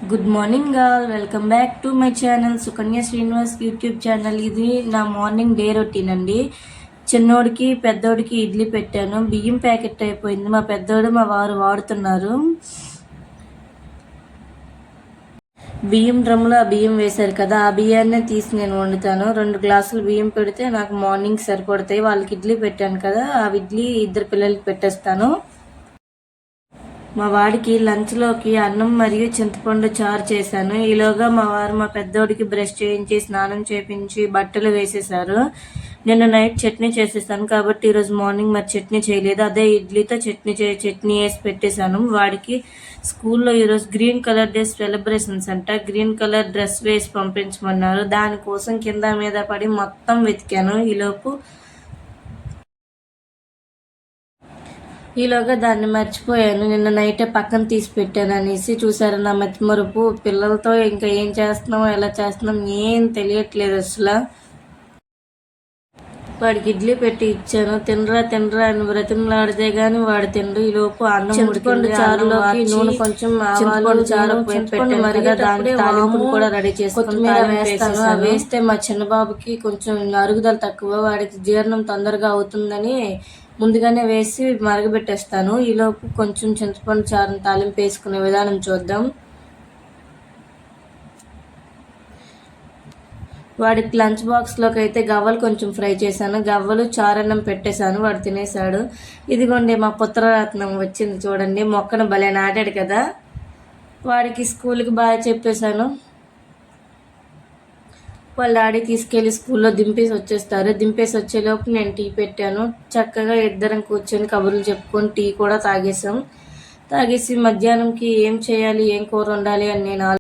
Good morning all, welcome back to my channel Sukanya Srinivas YouTube channel. ఇది నా morning day routine అండి. చిన్నోడికి పెద్దోడికి ఇడ్లీ పెట్టాను. బియ్యం ప్యాకెట్ అయిపోయింది. మా పెద్దోడు మా వారు వాడుతున్నారు. బియ్యం డ్రమ్లో ఆ బియ్యం వేశారు కదా, ఆ బియ్యాన్నే తీసి నేను వండుతాను. 2 గ్లాసులు బియ్యం పెడితే నాకు మార్నింగ్ సరిపడతాయి. వాళ్ళకి ఇడ్లీ పెట్టాను కదా, ఆ ఇడ్లీ ఇద్దరు పిల్లలకి పెట్టేస్తాను. మా వాడికి లంచ్లోకి అన్నం మరియు చింతపండు చారు చేశాను. ఈలోగా మా వారు మా పెద్దోడికి బ్రష్ చేయించి స్నానం చేయించి బట్టలు వేసేసారు. నిన్న నైట్ చట్నీ చేసేసాను కాబట్టి ఈరోజు మార్నింగ్ మరి చట్నీ చేయలేదు. అదే ఇడ్లీతో చట్నీ వేసి పెట్టేశాను. వాడికి స్కూల్లో ఈరోజు గ్రీన్ కలర్ డే సెలబ్రేషన్స్ అంట. గ్రీన్ కలర్ డ్రెస్ వేసి పంపించమన్నారు. దానికోసం కింద మీద పడి మొత్తం వెతికాను. ఈలోగా దాన్ని మర్చిపోయాను. నిన్న నైటే పక్కన తీసి పెట్టాను అనేసి. చూసారు నా మతిమరుపు. పిల్లలతో ఇంకా ఏం చేస్తున్నాం ఎలా చేస్తున్నాం ఏం తెలియట్లేదు అసలు. వాడికి ఇడ్లీ పెట్టి ఇచ్చాను. తినరా అని బ్రతిమలాడితే గాని వాడు తిండు. ఈలోపు అన్నం చింతపండు చారులోకి నూనె కొంచెం చింతపండు చారు పెట్టాను మరిగా దానికి తాలింపును కూడా రెడీ చేసుకుని వేస్తాను. వేస్తే మా చిన్న బాబుకి కొంచెం అరుగుదల తక్కువ, వాడికి జీర్ణం తొందరగా అవుతుందని ముందుగానే వేసి మరగబెట్టేస్తాను. ఈలోపు కొంచెం చింతపండు చారుని తాలింపు వేసుకునే విధానం చూద్దాం. వాడికి లంచ్ బాక్స్లోకి అయితే గవ్వలు కొంచెం ఫ్రై చేశాను. గవ్వలు చారన్నం పెట్టేశాను. వాడు తినేశాడు. ఇదిగోండి మా పుత్రరత్నం వచ్చింది చూడండి. మొక్కను భలే నాటాడు కదా. వాడికి స్కూల్కి బాగా చెప్పేశాను. వాళ్ళ డాడీ తీసుకెళ్ళి స్కూల్లో దింపేసి వచ్చేస్తారు. దింపేసి వచ్చేలోపు నేను టీ పెట్టాను. చక్కగా ఇద్దరం కూర్చొని కబుర్లు చెప్పుకొని టీ కూడా తాగేసి మధ్యాహ్నంకి ఏం చేయాలి, ఏం కూర వండాలి అని నేను